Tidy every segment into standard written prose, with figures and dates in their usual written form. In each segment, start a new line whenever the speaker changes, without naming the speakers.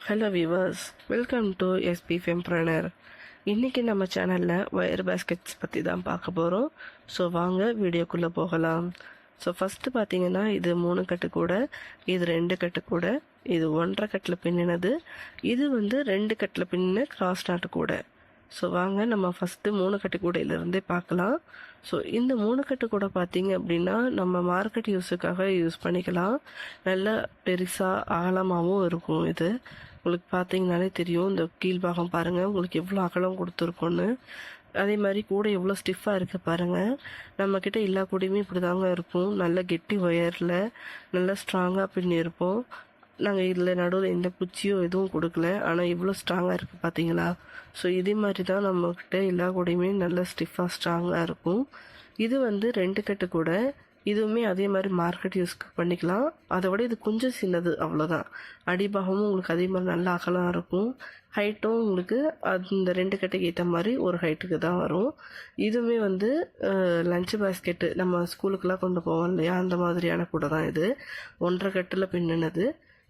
Hello viewers, welcome to SP ஃபெம்பரனர். இன்றைக்கி நம்ம சேனலில் ஒயர் பேஸ்கெட்ஸ் பற்றி தான் பார்க்க போகிறோம். ஸோ வாங்க வீடியோக்குள்ளே போகலாம். ஸோ ஃபஸ்ட்டு பார்த்தீங்கன்னா இது 3 கட்டு கூட, இது 2 கட்டு கூட, இது 1.5 கட்டில் பின்னினது, இது 2 கட்டில் பின்னின கிராஸ் நாட்டு கூட. ஸோ வாங்க நம்ம ஃபஸ்ட்டு 3 கட்டு கூடையிலேருந்தே பார்க்கலாம். ஸோ இந்த 3 கட்டு கூட பார்த்தீங்க அப்படின்னா நம்ம மார்க்கெட் யூஸுக்காக யூஸ் பண்ணிக்கலாம். நல்ல பெருசாக அகலமாகவும் இருக்கும். இது உங்களுக்கு பார்த்தீங்கனாலே தெரியும். இந்த கீழ்பாகம் பாருங்கள் உங்களுக்கு எவ்வளோ அகலம் கொடுத்துருக்கோன்னு. அதே மாதிரி கூடை எவ்வளோ ஸ்டிஃபாக இருக்குது பாருங்கள். நம்மக்கிட்ட எல்லா கூடையுமே இப்படி தாங்க இருக்கும். நல்ல கெட்டி ஒயரில் நல்லா ஸ்ட்ராங்காக பின்னியிருப்போம். நாங்கள் இதில் நடுவில் எந்த குச்சியோ எதுவும் கொடுக்கல, ஆனால் இவ்வளோ ஸ்ட்ராங்காக இருக்குது பார்த்தீங்களா. ஸோ இதே மாதிரி தான் நம்மக்கிட்ட எல்லா கூடையுமே நல்ல ஸ்டிஃபாக ஸ்ட்ராங்காக இருக்கும். இது 2 கட்டு கூட, இதுவுமே அதே மாதிரி மார்க்கெட் யூஸ்க்கு பண்ணிக்கலாம். அதை விட இது கொஞ்சம் சின்னது, அவ்வளோதான். அடிபாகமும் உங்களுக்கு அதே மாதிரி நல்லா அகலம் இருக்கும். ஹைட்டும் உங்களுக்கு அந்த 2 கட்டுக்கு ஏற்ற மாதிரி ஒரு ஹைட்டுக்கு தான் வரும். இதுவுமே லஞ்ச் பேஸ்கெட்டு நம்ம ஸ்கூலுக்கெல்லாம் கொண்டு போவோம் இல்லையா, அந்த மாதிரியான கூட தான் இது. 1.5 கட்டில் பின்னினது.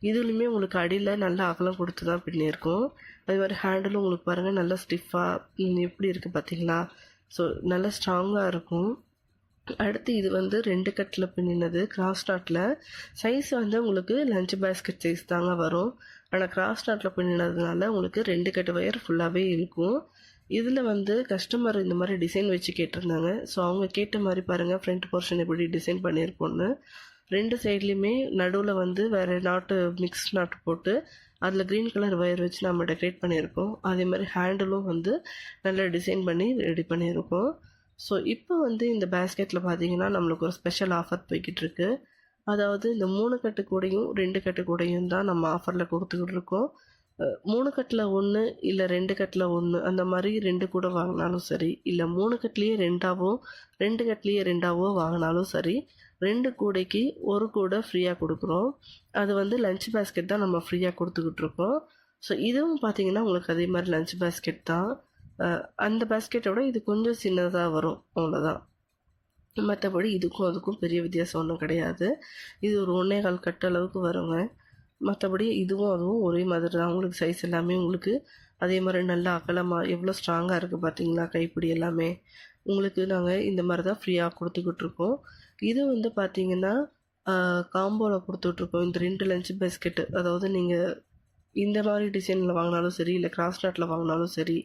இதுலேயுமே உங்களுக்கு அடியில் நல்லா அகலம் கொடுத்து தான் பின்னியிருக்கும். அதே மாதிரி ஹேண்டிலும் உங்களுக்கு பாருங்கள் நல்லா ஸ்டிஃபாக எப்படி இருக்குது பார்த்தீங்களா. ஸோ நல்லா ஸ்ட்ராங்காக இருக்கும். அடுத்து இது 2 கட்டில் பின்னினது கிராஸ் நாட்டில். சைஸ் உங்களுக்கு லஞ்ச் பேஸ்கெட் சைஸ் தாங்க வரும். ஆனால் கிராஸ் நாட்டில் பின்னினதுனால உங்களுக்கு 2 கட்டு ஒயர் ஃபுல்லாகவே இருக்கும். இதில் கஸ்டமர் இந்த மாதிரி டிசைன் வச்சு கேட்டிருந்தாங்க. ஸோ அவங்க கேட்ட மாதிரி பாருங்கள் ஃப்ரண்ட் போர்ஷன் எப்படி டிசைன் பண்ணியிருக்கோன்னு. 2 சைட்லேயுமே நடுவில் வேறு நாட்டு மிக்ஸ் நாட்டு போட்டு அதில் க்ரீன் கலர் ஒயர் வச்சு நம்ம டெக்கரேட் பண்ணியிருக்கோம். அதே மாதிரி ஹேண்டிலும் நல்லா டிசைன் பண்ணி ரெடி பண்ணியிருக்கோம். ஸோ இப்போ இந்த பேஸ்கெட்டில் பார்த்தீங்கன்னா நம்மளுக்கு ஒரு ஸ்பெஷல் ஆஃபர் போய்கிட்டு இருக்கு. அதாவது இந்த 3 கட்டு கூடையும் 2 கட்டு கூடையும் தான் நம்ம ஆஃபரில் கொடுத்துக்கிட்டு இருக்கோம். 3 கட்டில் 1 இல்லை 2 கட்டில் 1 அந்த மாதிரி 2 கூட வாங்கினாலும் சரி, இல்லை 3 கட்டிலேயே 2ஆவோ 2 கட்டிலேயே 2ஆவோ வாங்கினாலும் சரி, 2 கூடைக்கு 1 கூடை ஃப்ரீயாக கொடுக்குறோம். அது லஞ்ச் பேஸ்கெட் தான் நம்ம ஃப்ரீயாக கொடுத்துக்கிட்டு இருக்கோம். ஸோ இதுவும் பார்த்தீங்கன்னா உங்களுக்கு அதே மாதிரி லஞ்ச் பேஸ்கெட் தான். அந்த பேஸ்கெட்டோட இது கொஞ்சம் சின்னதாக வரும், அவ்வளோதான். மற்றபடி இதுக்கும் அதுக்கும் பெரிய வித்தியாசம் ஒன்றும் கிடையாது. இது ஒரு 1.25 கட்டு அளவுக்கு வருங்க. மற்றபடி இதுவும் அதுவும் ஒரே மாதிரி தான். உங்களுக்கு சைஸ் எல்லாமே உங்களுக்கு அதே மாதிரி நல்லா அகலமாக எவ்வளோ ஸ்ட்ராங்காக இருக்குது பார்த்தீங்களா. கைப்பிடி எல்லாமே உங்களுக்கு நாங்கள் இந்த மாதிரி தான் ஃப்ரீயாக கொடுத்துக்கிட்டு இருக்கோம். இது பார்த்தீங்கன்னா காம்போவில் கொடுத்துட்ருக்கோம். இந்த 2 லஞ்ச் பேஸ்கெட்டு, அதாவது நீங்கள் இந்த மாதிரி டிசைனில் வாங்கினாலும் சரி, இல்லை கிராஸ் நாட்டில் வாங்கினாலும் சரி,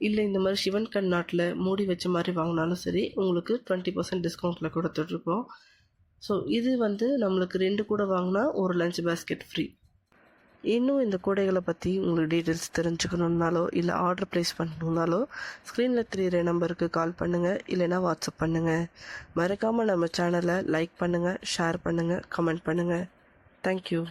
இல்லை இந்த மாதிரி சிவன் கண் நாட்டில் மூடி வச்ச மாதிரி வாங்கினாலும் சரி, உங்களுக்கு 20% டிஸ்கவுண்ட்டில் கொடுத்துட்ருக்கோம். ஸோ இது நம்மளுக்கு 2 கூட வாங்கினா ஒரு லஞ்ச் பேஸ்கெட் ஃப்ரீ. இன்னும் இந்த கூடைகளை பற்றி உங்களுக்கு டீட்டெயில்ஸ் தெரிஞ்சுக்கணுன்னாலோ இல்லை ஆர்டர் ப்ளேஸ் பண்ணணுன்னாலோ ஸ்க்ரீனில் தெரிகிற நம்பருக்கு கால் பண்ணுங்கள், இல்லைனா வாட்ஸ்அப் பண்ணுங்கள். மறக்காமல் நம்ம சேனலை லைக் பண்ணுங்கள், ஷேர் பண்ணுங்கள், கமெண்ட் பண்ணுங்கள். தேங்க்யூ.